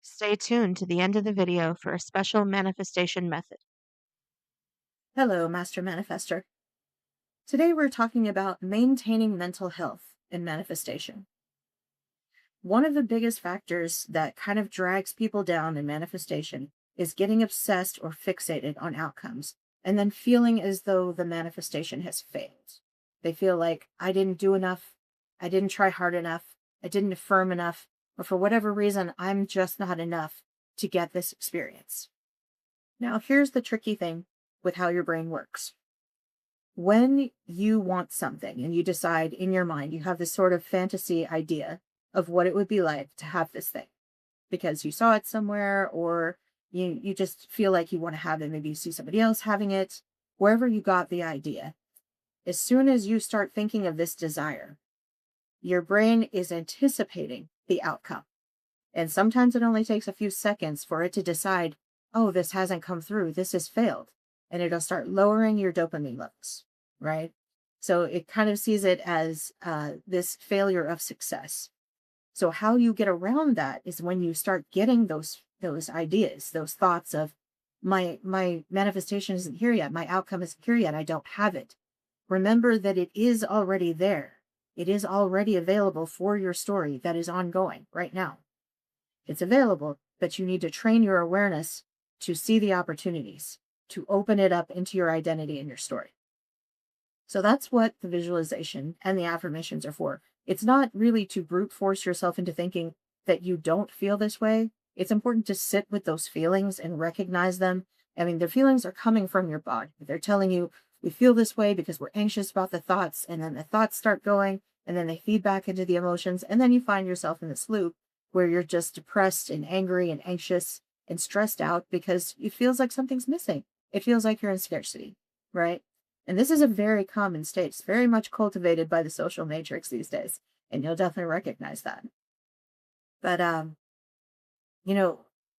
Stay tuned to the end of the video for a special manifestation method. Hello, Master Manifester. Today we're talking about maintaining mental health in manifestation. One of the biggest factors that kind of drags people down in manifestation is getting obsessed or fixated on outcomes and then feeling as though the manifestation has failed. They feel like, I didn't do enough, I didn't try hard enough, I didn't affirm enough, or for whatever reason, I'm just not enough to get this experience. Now, here's the tricky thing with how your brain works. When you want something and you decide in your mind, you have this sort of fantasy idea of what it would be like to have this thing because you saw it somewhere, or you just feel like you want to have it. Maybe you see somebody else having it, wherever you got the idea. As soon as you start thinking of this desire, your brain is anticipating the outcome. And sometimes it only takes a few seconds for it to decide, oh, this hasn't come through, this has failed. And it'll start lowering your dopamine levels, right? So it kind of sees it as this failure of success. So how you get around that is when you start getting those ideas, those thoughts of my manifestation isn't here yet, my outcome isn't here yet, I don't have it. Remember that it is already there. It is already available for your story that is ongoing right now. It's available, but you need to train your awareness to see the opportunities, to open it up into your identity and your story. So that's what the visualization and the affirmations are for. It's not really to brute force yourself into thinking that you don't feel this way. It's important to sit with those feelings and recognize them. I mean, the feelings are coming from your body. They're telling you, we feel this way because we're anxious about the thoughts, and then the thoughts start going, and then they feed back into the emotions, and then you find yourself in this loop where you're just depressed and angry and anxious and stressed out because it feels like something's missing. It feels like you're in scarcity, right? And this is a very common state. It's very much cultivated by the social matrix these days, and you'll definitely recognize that. But you know,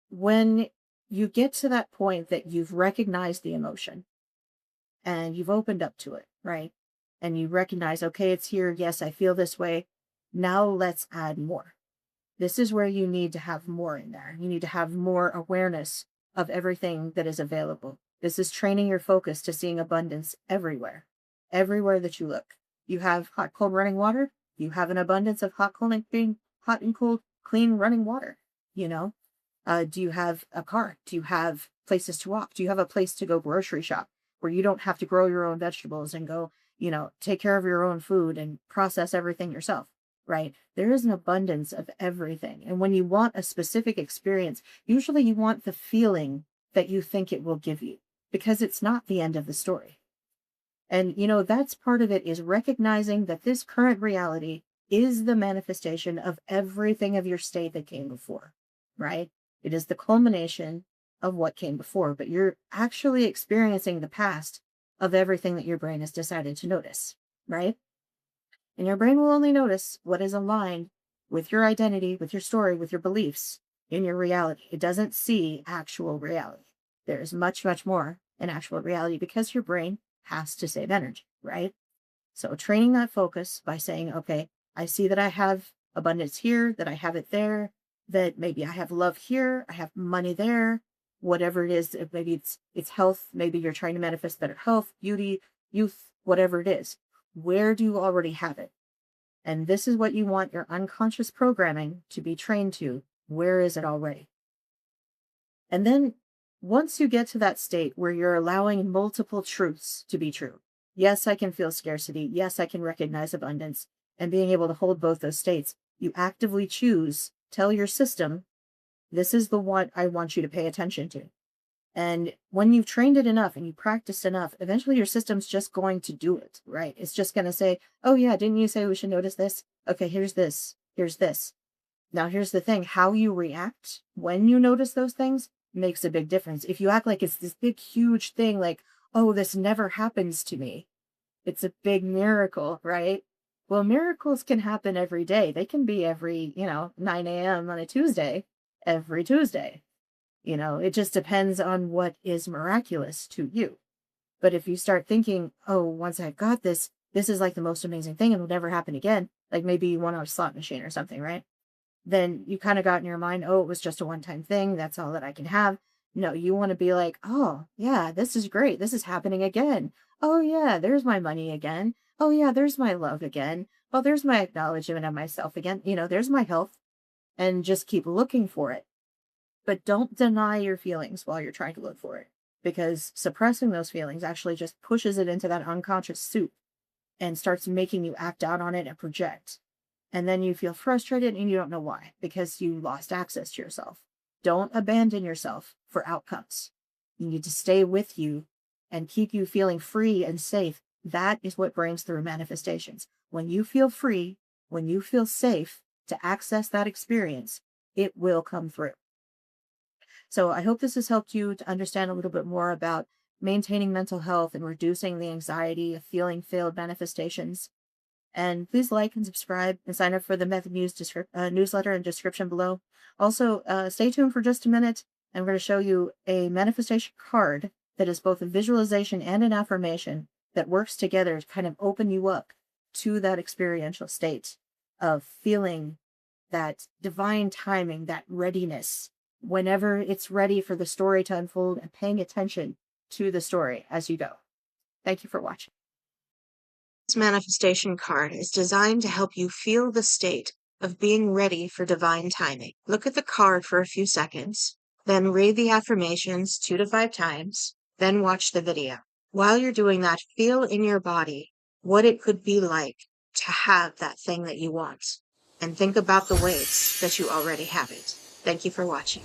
when you get to that point that you've recognized the emotion and you've opened up to it, right? And you recognize, okay, it's here. Yes, I feel this way. Now let's add more. This is where you need to have more in there. You need to have more awareness of everything that is available. This is training your focus to seeing abundance everywhere, everywhere that you look. You have hot, cold running water. You have an abundance of hot, cold, and clean, hot and cold, clean running water. You know, do you have a car? Do you have places to walk? Do you have a place to go grocery shop where you don't have to grow your own vegetables and go, take care of your own food and process everything yourself? Right? There is an abundance of everything. And when you want a specific experience, usually you want the feeling that you think it will give you because it's not the end of the story. And, that's part of it, is recognizing that this current reality is the manifestation of everything of your state that came before, right? It is the culmination of what came before, but you're actually experiencing the past of everything that your brain has decided to notice, right? And your brain will only notice what is aligned with your identity, with your story, with your beliefs in your reality. It doesn't see actual reality. There is much, much more in actual reality because your brain has to save energy, right? So training that focus by saying, okay, I see that I have abundance here, that I have it there, that maybe I have love here, I have money there, whatever it is. Maybe it's health. Maybe you're trying to manifest better health, beauty, youth, whatever it is. Where do you already have it? And this is what you want your unconscious programming to be trained to. Where is it already? And then once you get to that state where you're allowing multiple truths to be true, yes, I can feel scarcity. Yes, I can recognize abundance. And being able to hold both those states, you actively choose, tell your system, this is the one I want you to pay attention to. And when you've trained it enough and you practiced enough, eventually your system's just going to do it, right? It's just going to say, oh yeah, didn't you say we should notice this? Okay, here's this, here's this. Now, here's the thing. How you react when you notice those things makes a big difference. If you act like it's this big, huge thing, like, oh, this never happens to me, it's a big miracle, right? Well, miracles can happen every day. They can be every, 9 a.m. on a Tuesday, every Tuesday. It just depends on what is miraculous to you. But if you start thinking, oh, once I've got this is like the most amazing thing and will never happen again, like maybe you want a slot machine or something, right? then you kind of got in your mind, oh, it was just a one-time thing. That's all that I can have. No, you want to be like, oh, yeah, this is great. This is happening again. Oh, yeah, there's my money again. Oh, yeah, there's my love again. Oh, there's my acknowledgement of myself again. There's my health, and just keep looking for it. But don't deny your feelings while you're trying to look for it, because suppressing those feelings actually just pushes it into that unconscious soup and starts making you act out on it and project. And then you feel frustrated and you don't know why, because you lost access to yourself. Don't abandon yourself for outcomes. You need to stay with you and keep you feeling free and safe. That is what brings through manifestations. When you feel free, when you feel safe to access that experience, it will come through. So I hope this has helped you to understand a little bit more about maintaining mental health and reducing the anxiety of feeling failed manifestations. And please like and subscribe and sign up for the Method News newsletter in description below. Also, stay tuned for just a minute. I'm going to show you a manifestation card that is both a visualization and an affirmation that works together to kind of open you up to that experiential state of feeling that divine timing, that readiness, whenever it's ready for the story to unfold, and paying attention to the story as you go. Thank you for watching. This manifestation card is designed to help you feel the state of being ready for divine timing. Look at the card for a few seconds, then read the affirmations 2 to 5 times, then watch the video. While you're doing that, feel in your body what it could be like to have that thing that you want, and think about the ways that you already have it. Thank you for watching.